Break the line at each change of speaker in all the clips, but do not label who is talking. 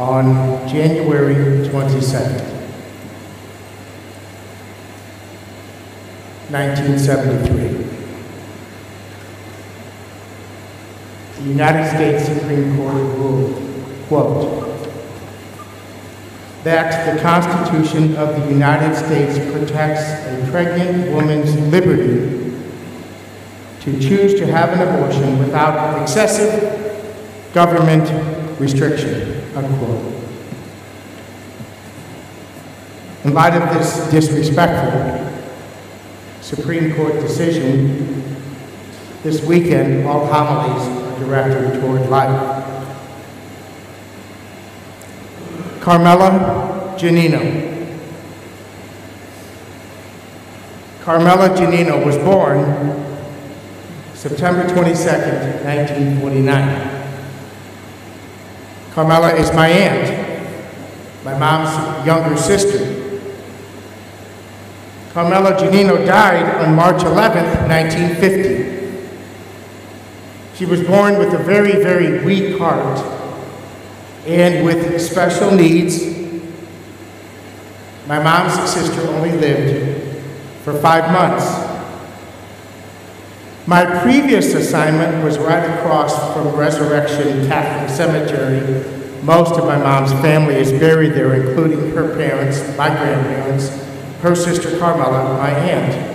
on January 22nd, 1973. The United States Supreme Court ruled, quote, that the Constitution of the United States protects a pregnant woman's liberty to choose to have an abortion without excessive government restriction, unquote. In light of this disrespectful Supreme Court decision, this weekend all homilies are directed toward life. Carmela Giannino. Carmela Giannino was born September 22nd, 1949. Carmela is my aunt, my mom's younger sister. Carmela Giannino died on March 11th, 1950. She was born with a very, very weak heart and with special needs. My mom's sister only lived for 5 months. My previous assignment was right across from Resurrection Catholic Cemetery. Most of my mom's family is buried there, including her parents, my grandparents, her sister Carmela, my aunt.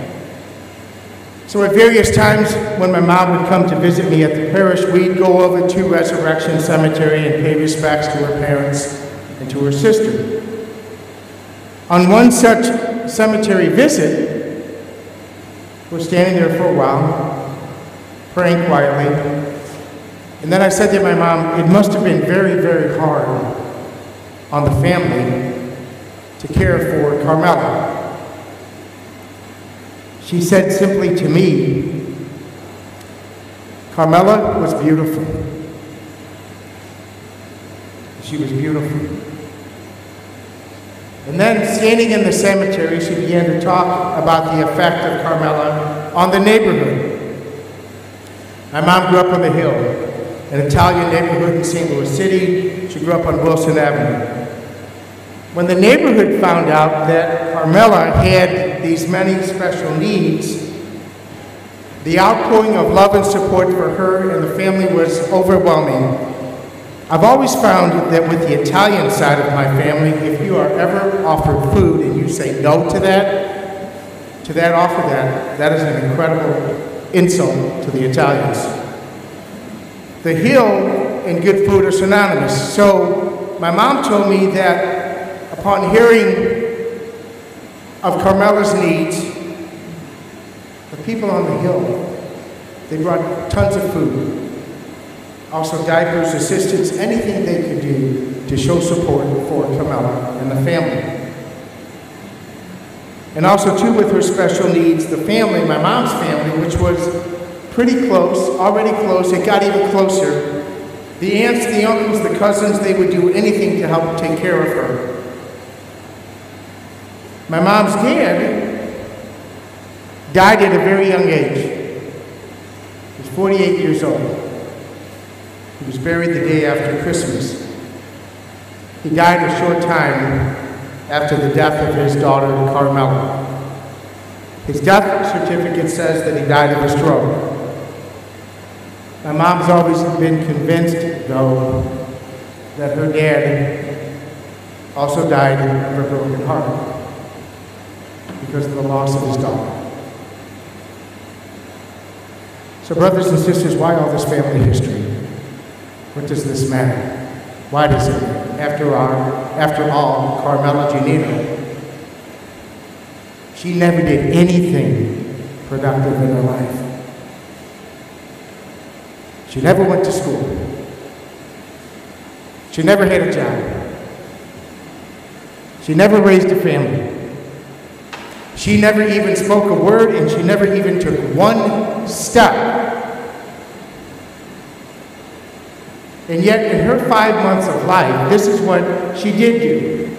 So at various times when my mom would come to visit me at the parish, we'd go over to Resurrection Cemetery and pay respects to her parents and to her sister. On one such cemetery visit, we're standing there for a while, praying quietly, and then I said to my mom, it must have been very, very hard on the family to care for Carmela. She said simply to me, Carmela was beautiful. She was beautiful. And then, standing in the cemetery, she began to talk about the effect of Carmela on the neighborhood. My mom grew up on the Hill, an Italian neighborhood in St. Louis City. She grew up on Wilson Avenue. When the neighborhood found out that Carmela had these many special needs, the outpouring of love and support for her and the family was overwhelming. I've always found that with the Italian side of my family, if you are ever offered food and you say no to that offer, that is an incredible insult to the Italians. The Hill and good food are synonymous. So my mom told me that upon hearing of Carmela's needs, the people on the Hill, they brought tons of food. Also diapers, assistance, anything they could do to show support for Carmela and the family. And also, too, with her special needs, the family, my mom's family, which was pretty close, already close, it got even closer. The aunts, the uncles, the cousins, they would do anything to help take care of her. My mom's dad died at a very young age. He was 48 years old. He was buried the day after Christmas. He died a short time after the death of his daughter, Carmela. His death certificate says that he died of a stroke. My mom's always been convinced, though, that her dad also died of a broken heart because of the loss of his daughter. So, brothers and sisters, why all this family history? What does this matter? Why does it matter? After all, Carmela Giannino, she never did anything productive in her life. She never went to school. She never had a job. She never raised a family. She never even spoke a word, and she never even took one step. And yet, in her 5 months of life, this is what she did do.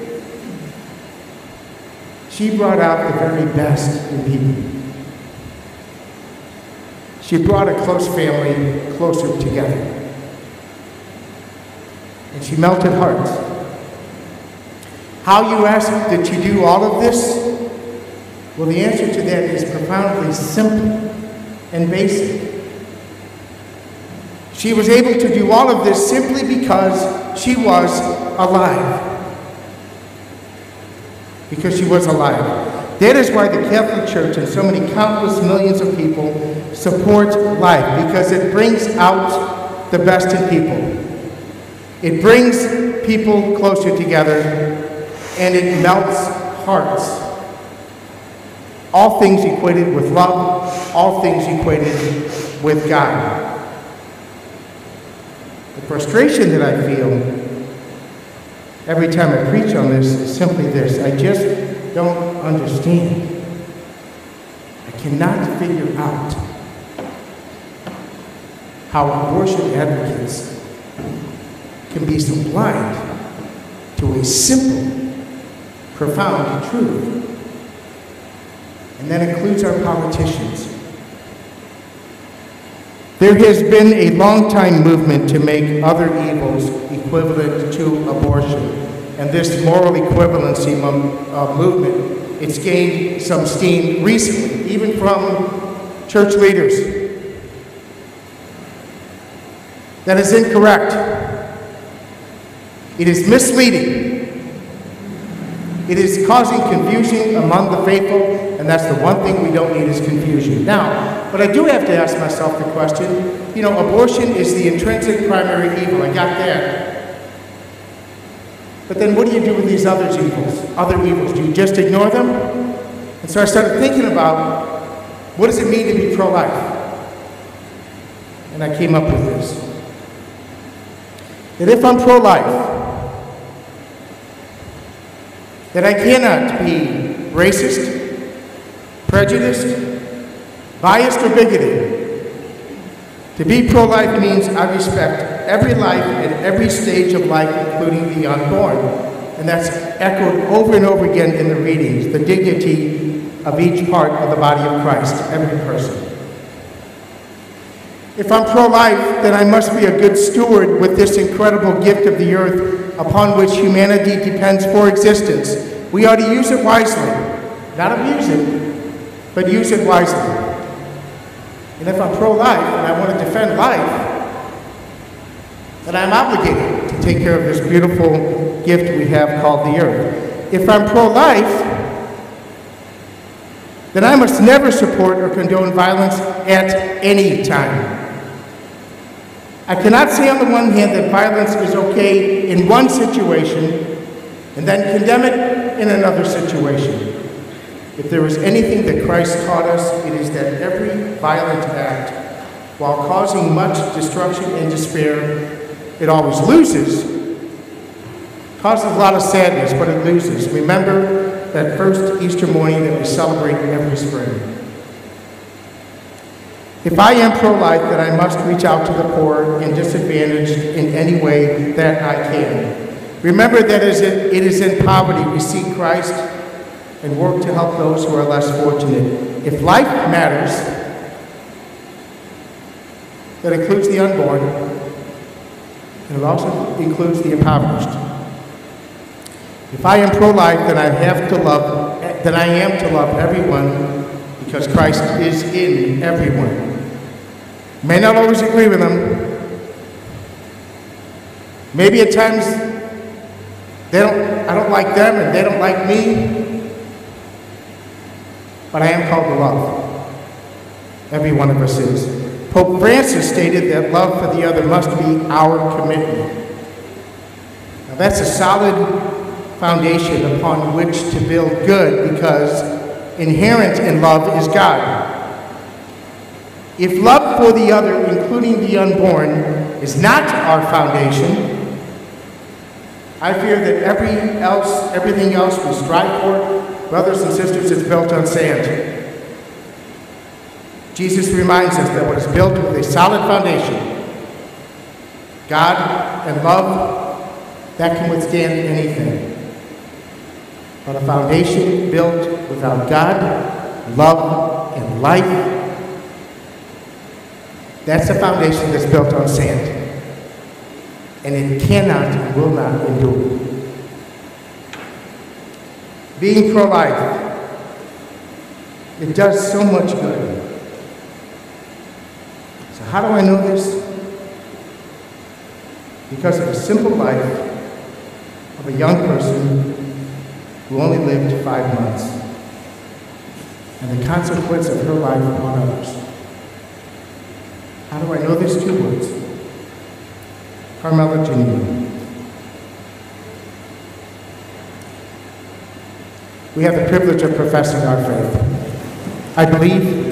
She brought out the very best in people. She brought a close family closer together. And she melted hearts. How, you ask, did she do all of this? Well, the answer to that is profoundly simple and basic. She was able to do all of this simply because she was alive. Because she was alive. That is why the Catholic Church and so many countless millions of people support life, because it brings out the best in people. It brings people closer together, and it melts hearts. All things equated with love, all things equated with God. The frustration that I feel every time I preach on this is simply this: I just don't understand. I cannot figure out how abortion advocates can be so blind to a simple, profound truth. And that includes our politicians. There has been a long-time movement to make other evils equivalent to abortion. And this moral equivalency movement, it's gained some steam recently, even from church leaders. That is incorrect. It is misleading. It is causing confusion among the faithful, and that's the one thing we don't need is confusion. Now, but I do have to ask myself the question, abortion is the intrinsic primary evil. I got that. But then what do you do with these other evils? Do you just ignore them? And so I started thinking about, what does it mean to be pro-life? And I came up with this. That if I'm pro-life, that I cannot be racist, prejudiced, biased, or bigoted. To be pro-life means I respect every life at every stage of life, including the unborn. And that's echoed over and over again in the readings, the dignity of each part of the body of Christ, every person. If I'm pro-life, then I must be a good steward with this incredible gift of the earth upon which humanity depends for existence. We ought to use it wisely. Not abuse it, but use it wisely. And if I'm pro-life and I want to defend life, then I'm obligated to take care of this beautiful gift we have called the earth. If I'm pro-life, then I must never support or condone violence at any time. I cannot say on the one hand that violence is okay in one situation and then condemn it in another situation. If there is anything that Christ taught us, it is that every violent act, while causing much destruction and despair, it always loses, causes a lot of sadness, but it loses. Remember that first Easter morning that we celebrate every spring. If I am pro-life, then I must reach out to the poor and disadvantaged in any way that I can. Remember that it is in poverty we seek Christ and work to help those who are less fortunate. If life matters, that includes the unborn, and it also includes the impoverished. If I am pro-life, then I am to love everyone because Christ is in everyone. May not always agree with them. Maybe at times I don't like them and they don't like me. But I am called to love. Every one of us is. Pope Francis stated that love for the other must be our commitment. Now that's a solid foundation upon which to build good, because inherent in love is God. If love for the other, including the unborn, is not our foundation, I fear that everything else we strive for, brothers and sisters, is built on sand. Jesus reminds us that what is built with a solid foundation, God and love, that can withstand anything. But a foundation built without God, love, and life, that's a foundation that's built on sand. And it cannot and will not endure. being pro-life. It does so much good. So how do I know this? Because of a simple life of a young person who only lived 5 months, and the consequence of her life upon others. How do I know these 2 words? Carmela Janino. We have the privilege of professing our faith. I believe